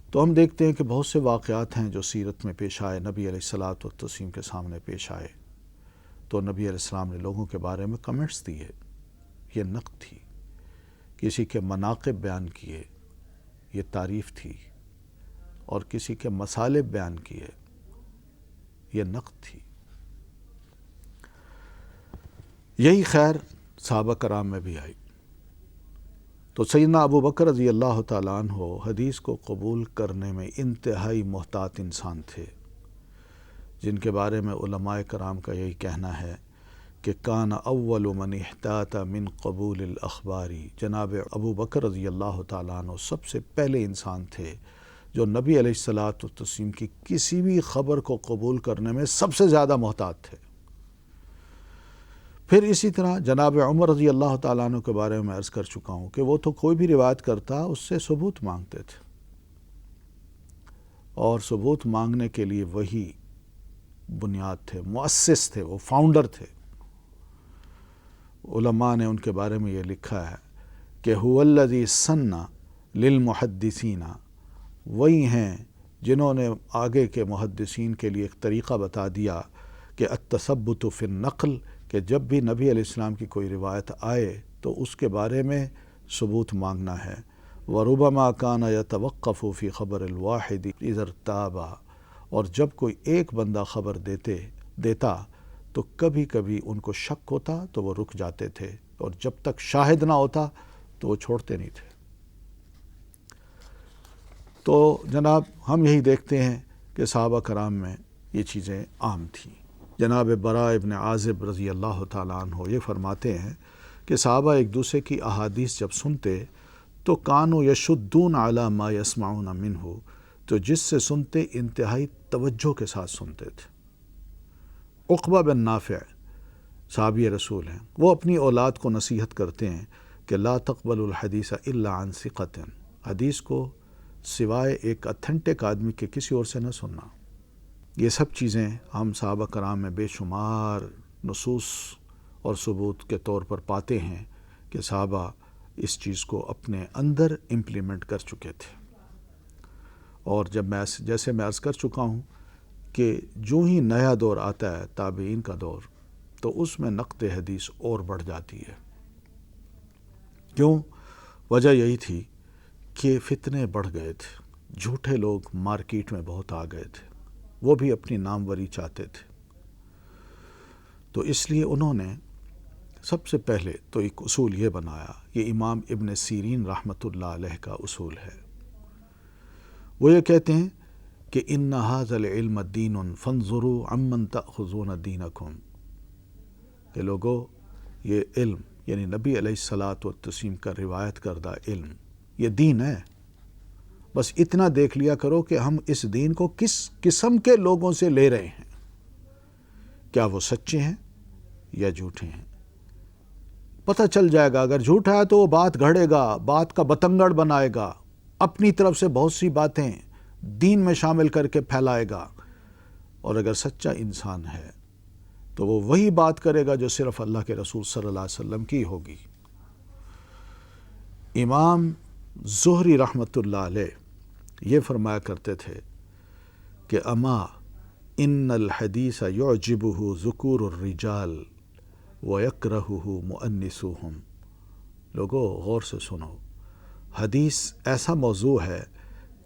تو ہم دیکھتے ہیں کہ بہت سے واقعات ہیں جو سیرت میں پیش آئے، نبی علیہ الصلاۃ والتسلیم کے سامنے پیش آئے، تو نبی علیہ السلام نے لوگوں کے بارے میں کمنٹس دیے، یہ نقد تھی، کسی کے مناقب بیان کیے، یہ تعریف تھی، اور کسی کے مصالب بیان کیے، یہ نقد تھی۔ یہی خیر صحابہ کرام میں بھی آئی۔ تو سیدنا ابو بکر رضی اللہ تعالیٰ عنہ حدیث کو قبول کرنے میں انتہائی محتاط انسان تھے، جن کے بارے میں علماء کرام کا یہی کہنا ہے کہ کان اول من احتاط من قبول الاخباری، جناب ابو بکر رضی اللہ تعالیٰ عنہ سب سے پہلے انسان تھے جو نبی علیہ الصلاۃ والتسلیم کی کسی بھی خبر کو قبول کرنے میں سب سے زیادہ محتاط تھے۔ پھر اسی طرح جناب عمر رضی اللہ تعالیٰ عنہ کے بارے میں عرض کر چکا ہوں کہ وہ تو کوئی بھی روایت کرتا اس سے ثبوت مانگتے تھے، اور ثبوت مانگنے کے لیے وہی بنیاد تھے، مؤسس تھے، وہ فاؤنڈر تھے۔ علماء نے ان کے بارے میں یہ لکھا ہے کہ هو الذی سن للمحدثین، وہی ہیں جنہوں نے آگے کے محدثین کے لیے ایک طریقہ بتا دیا کہ التثبت فی النقل، کہ جب بھی نبی علیہ السلام کی کوئی روایت آئے تو اس کے بارے میں ثبوت مانگنا ہے۔ وَرُبَمَا كَانَ يَتَوَقَّفُ فِي خَبَرِ الْوَاحِدِ إِذَا ارْتَابَ، اور جب کوئی ایک بندہ خبر دیتا تو کبھی کبھی ان کو شک ہوتا تو وہ رک جاتے تھے، اور جب تک شاہد نہ ہوتا تو وہ چھوڑتے نہیں تھے۔ تو جناب ہم یہی دیکھتے ہیں کہ صحابہ کرام میں یہ چیزیں عام تھیں۔ جناب براء ابن عازب رضی اللہ تعالیٰ عنہ یہ فرماتے ہیں کہ صحابہ ایک دوسرے کی احادیث جب سنتے تو کانوا یشدون علی ما یسمعون منہ، تو جس سے سنتے انتہائی توجہ کے ساتھ سنتے تھے۔ عقبہ بن نافع صحابی رسول ہیں، وہ اپنی اولاد کو نصیحت کرتے ہیں کہ لا تقبل الحدیث الا عن ثقۃ، حدیث کو سوائے ایک اتھینٹک آدمی کے کسی اور سے نہ سننا۔ یہ سب چیزیں ہم صحابہ کرام میں بے شمار نصوص اور ثبوت کے طور پر پاتے ہیں کہ صحابہ اس چیز کو اپنے اندر امپلیمنٹ کر چکے تھے۔ اور جیسے میں عرض کر چکا ہوں کہ جو ہی نیا دور آتا ہے تابعین کا دور، تو اس میں نقد حدیث اور بڑھ جاتی ہے۔ کیوں؟ وجہ یہی تھی کہ فتنے بڑھ گئے تھے، جھوٹے لوگ مارکیٹ میں بہت آ گئے تھے، وہ بھی اپنی ناموری چاہتے تھے۔ تو اس لیے انہوں نے سب سے پہلے تو ایک اصول یہ بنایا، یہ امام ابن سیرین رحمۃ اللہ علیہ کا اصول ہے۔ وہ یہ کہتے ہیں کہ ان ھذا العلم دین فانظروا عمن تأخذون دینکم، کہ لوگو یہ علم یعنی نبی علیہ الصلاۃ والتسلیم کا روایت کردہ علم یہ دین ہے، بس اتنا دیکھ لیا کرو کہ ہم اس دین کو کس قسم کے لوگوں سے لے رہے ہیں، کیا وہ سچے ہیں یا جھوٹے ہیں۔ پتہ چل جائے گا، اگر جھوٹا ہے تو وہ بات گھڑے گا، بات کا بتنگڑ بنائے گا، اپنی طرف سے بہت سی باتیں دین میں شامل کر کے پھیلائے گا، اور اگر سچا انسان ہے تو وہ وہی بات کرے گا جو صرف اللہ کے رسول صلی اللہ علیہ وسلم کی ہوگی۔ امام زہری رحمۃ اللہ علیہ یہ فرمایا کرتے تھے کہ اما ان الحدیث یعجبہ ذکور الرجال ویکرہہ مؤنثوہم، لوگو غور سے سنو، حدیث ایسا موضوع ہے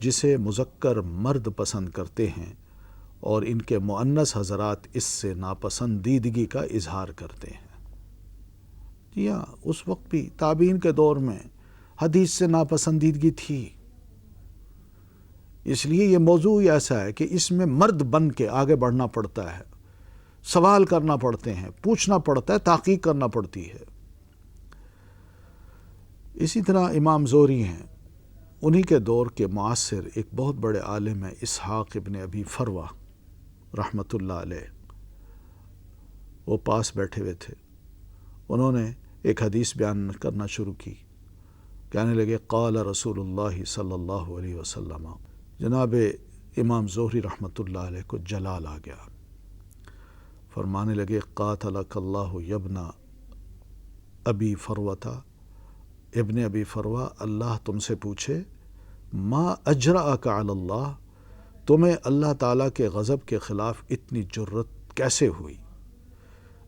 جسے مذکر مرد پسند کرتے ہیں، اور ان کے مؤنث حضرات اس سے ناپسندیدگی کا اظہار کرتے ہیں۔ جی ہاں، اس وقت بھی تابعین کے دور میں حدیث سے ناپسندیدگی تھی، اس لیے یہ موضوع ایسا ہے کہ اس میں مرد بن کے آگے بڑھنا پڑتا ہے، سوال کرنا پڑتے ہیں، پوچھنا پڑتا ہے، تحقیق کرنا پڑتی ہے۔ اسی طرح امام زہری ہیں، انہی کے دور کے معاصر ایک بہت بڑے عالم ہیں اسحاق ابن ابی فروہ رحمۃ اللہ علیہ، وہ پاس بیٹھے ہوئے تھے، انہوں نے ایک حدیث بیان کرنا شروع کی، کہنے لگے قال رسول اللہ صلی اللہ علیہ وسلم۔ جناب امام زہری رحمۃ اللہ علیہ کو جلال آ گیا، فرمانے لگے قاتلک اللہ یبن ابی فروہ، ابن ابی فروہ، اللہ تم سے پوچھے ما اجرأک علی اللہ، تمہیں اللہ تعالیٰ کے غضب کے خلاف اتنی جرت کیسے ہوئی؟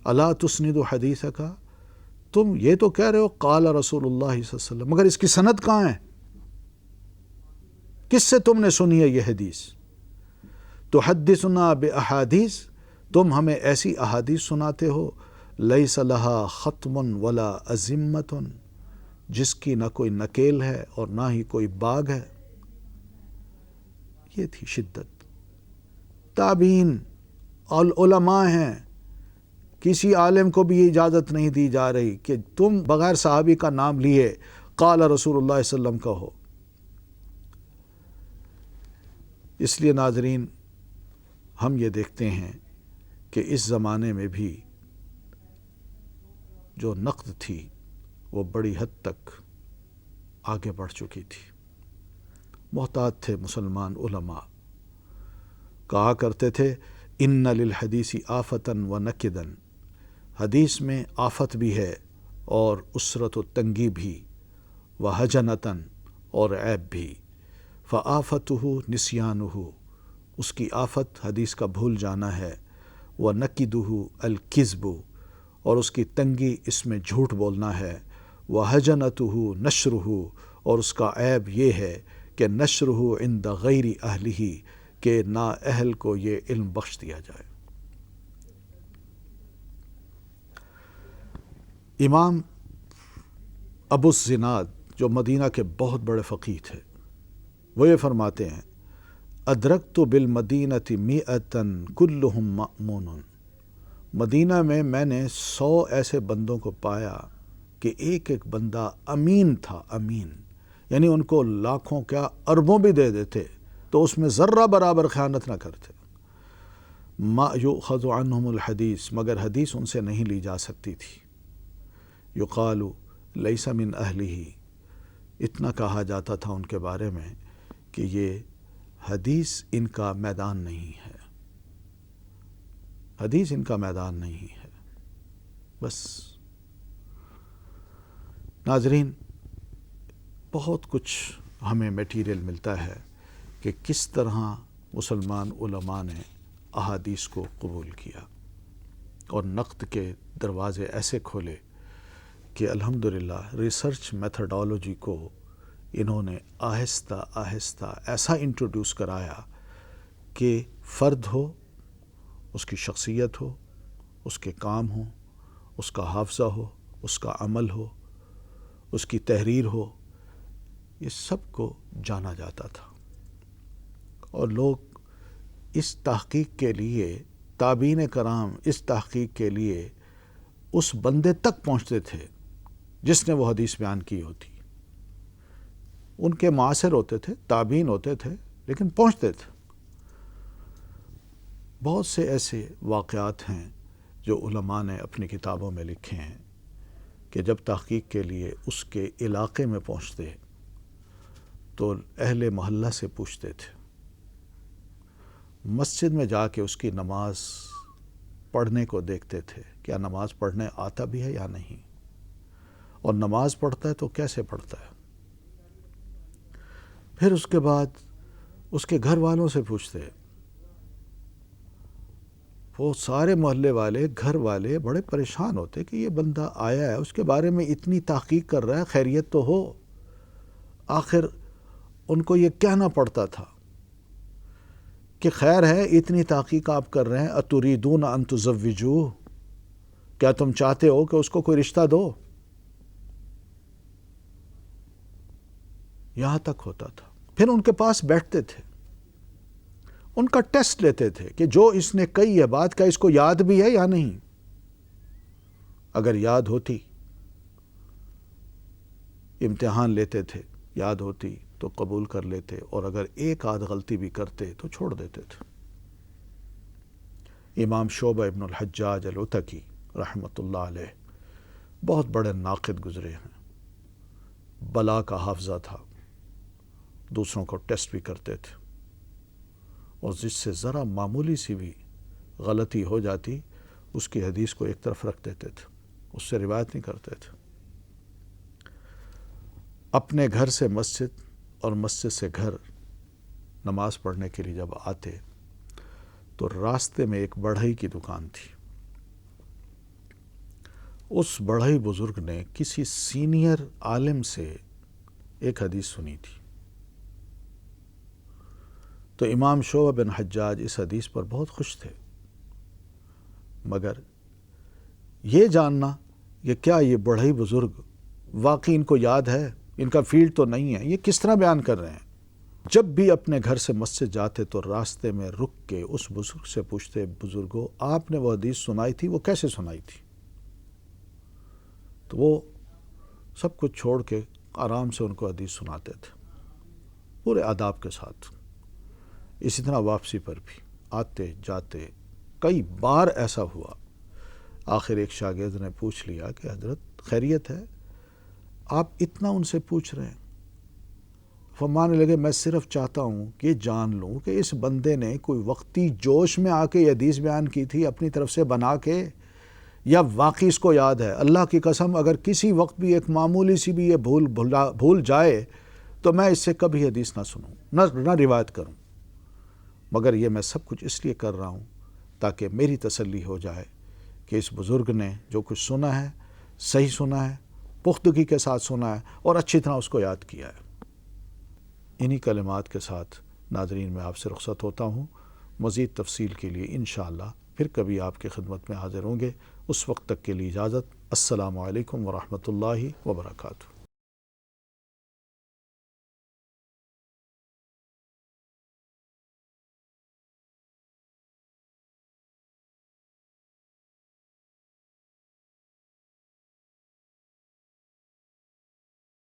الا تسند حدیثک، تم یہ تو کہہ رہے ہو قال رسول اللہ صلی اللہ علیہ وسلم، مگر اس کی سند کہاں ہے؟ کس سے تم نے سنی ہے یہ حدیث؟ تحدثنا باحادیث، تم ہمیں ایسی احادیث سناتے ہو لیس لہا ختم ولا ازمۃ، جس کی نہ کوئی نکیل ہے اور نہ ہی کوئی باغ ہے۔ یہ تھی شدت۔ تابعین اور علماء ہیں، کسی عالم کو بھی یہ اجازت نہیں دی جا رہی کہ تم بغیر صحابی کا نام لیے قال رسول اللہ صلی اللہ علیہ وسلم کہو۔ اس لیے ناظرین، ہم یہ دیکھتے ہیں کہ اس زمانے میں بھی جو نقد تھی وہ بڑی حد تک آگے بڑھ چکی تھی۔ محتاط تھے مسلمان علماء، کہا کرتے تھے ان للحدیث آفتن و نکدن، حدیث میں آفت بھی ہے اور اسرت و تنگی بھی، و حجنتن اور عیب بھی، فآفتہ نسیانہ، اس کی آفت حدیث کا بھول جانا ہے، و نکدہ الکذب، اور اس کی تنگی اس میں جھوٹ بولنا ہے، و حجنتہ نشرہ، اور اس کا عیب یہ ہے کہ نشرہ عند غیر اہلہ، کہ نا اہل کو یہ علم بخش دیا جائے۔ امام ابو الزناد جو مدینہ کے بہت بڑے فقیہ تھے، وہ یہ فرماتے ہیں ادرکت بالمدینۃ مئۃ کلہم مأمون، مدینہ میں نے 100 ایسے بندوں کو پایا کہ ایک ایک بندہ امین تھا، امین، یعنی ان کو لاکھوں کیا اربوں بھی دے دیتے تو اس میں ذرہ برابر خیانت نہ کرتے۔ ما یؤخذ عنہم الحدیث، مگر حدیث ان سے نہیں لی جا سکتی تھی۔ یقال لیس من اہلہ، اتنا کہا جاتا تھا ان کے بارے میں کہ یہ حدیث ان کا میدان نہیں ہے، حدیث ان کا میدان نہیں ہے۔ بس ناظرین، بہت کچھ ہمیں میٹیریل ملتا ہے کہ کس طرح مسلمان علماء نے احادیث کو قبول کیا اور نقد کے دروازے ایسے کھولے کہ الحمدللہ ریسرچ میتھڈالوجی کو انہوں نے آہستہ آہستہ ایسا انٹروڈیوس کرایا کہ فرد ہو، اس کی شخصیت ہو، اس کے کام ہو، اس کا حافظہ ہو، اس کا عمل ہو، اس کی تحریر ہو، یہ سب کو جانا جاتا تھا۔ اور لوگ اس تحقیق کے لیے، تابعین کرام اس تحقیق کے لیے اس بندے تک پہنچتے تھے جس نے وہ حدیث بیان کی ہوتی۔ ان کے معاصر ہوتے تھے، تابعین ہوتے تھے، لیکن پہنچتے تھے۔ بہت سے ایسے واقعات ہیں جو علماء نے اپنی کتابوں میں لکھے ہیں کہ جب تحقیق کے لیے اس کے علاقے میں پہنچتے تو اہل محلہ سے پوچھتے تھے، مسجد میں جا کے اس کی نماز پڑھنے کو دیکھتے تھے، کیا نماز پڑھنے آتا بھی ہے یا نہیں، اور نماز پڑھتا ہے تو کیسے پڑھتا ہے۔ پھر اس کے بعد اس کے گھر والوں سے پوچھتے، وہ سارے محلے والے، گھر والے بڑے پریشان ہوتے کہ یہ بندہ آیا ہے، اس کے بارے میں اتنی تحقیق کر رہا ہے، خیریت تو ہو۔ آخر ان کو یہ کہنا پڑتا تھا کہ خیر ہے، اتنی تحقیق آپ کر رہے ہیں، اتریدون ان تزوجوہ، کیا تم چاہتے ہو کہ اس کو کوئی رشتہ دو؟ یہاں تک ہوتا تھا۔ پھر ان کے پاس بیٹھتے تھے، ان کا ٹیسٹ لیتے تھے کہ جو اس نے کہی ہے بات، کیا اس کو یاد بھی ہے یا نہیں۔ اگر یاد ہوتی امتحان لیتے تھے، یاد ہوتی تو قبول کر لیتے، اور اگر ایک آدھ غلطی بھی کرتے تو چھوڑ دیتے تھے۔ امام شعبہ ابن الحجاج العتکی رحمۃ اللہ علیہ بہت بڑے ناقد گزرے ہیں، بلا کا حافظہ تھا، دوسروں کو ٹیسٹ بھی کرتے تھے، اور جس سے ذرا معمولی سی بھی غلطی ہو جاتی اس کی حدیث کو ایک طرف رکھ دیتے تھے، اس سے روایت نہیں کرتے تھے۔ اپنے گھر سے مسجد اور مسجد سے گھر نماز پڑھنے کے لیے جب آتے تو راستے میں ایک بڑھئی کی دکان تھی. اس بڑھئی بزرگ نے کسی سینئر عالم سے ایک حدیث سنی تھی. تو امام شعبہ بن حجاج اس حدیث پر بہت خوش تھے، مگر یہ جاننا کہ کیا یہ بڑھئی بزرگ واقعی ان کو یاد ہے، ان کا فیلڈ تو نہیں ہے، یہ کس طرح بیان کر رہے ہیں. جب بھی اپنے گھر سے مسجد جاتے تو راستے میں رک کے اس بزرگ سے پوچھتے، بزرگوں آپ نے وہ حدیث سنائی تھی، وہ کیسے سنائی تھی؟ تو وہ سب کچھ چھوڑ کے آرام سے ان کو حدیث سناتے تھے پورے آداب کے ساتھ. اسی طرح واپسی پر بھی آتے جاتے کئی بار ایسا ہوا. آخر ایک شاگرد نے پوچھ لیا کہ حضرت خیریت ہے، آپ اتنا ان سے پوچھ رہے ہیں؟ فرمانے لگے میں صرف چاہتا ہوں کہ جان لوں کہ اس بندے نے کوئی وقتی جوش میں آ کے یہ حدیث بیان کی تھی اپنی طرف سے بنا کے، یا واقعی اس کو یاد ہے. اللہ کی قسم اگر کسی وقت بھی ایک معمولی سی بھی یہ بھول جائے تو میں اس سے کبھی حدیث نہ سنوں، نہ روایت کروں. مگر یہ میں سب کچھ اس لیے کر رہا ہوں تاکہ میری تسلی ہو جائے کہ اس بزرگ نے جو کچھ سنا ہے صحیح سنا ہے، پختگی کے ساتھ سنا ہے اور اچھی طرح اس کو یاد کیا ہے. انہی کلمات کے ساتھ ناظرین میں آپ سے رخصت ہوتا ہوں. مزید تفصیل کے لیے انشاءاللہ پھر کبھی آپ کی خدمت میں حاضر ہوں گے. اس وقت تک کے لیے اجازت. السلام علیکم ورحمۃ اللہ وبرکاتہ.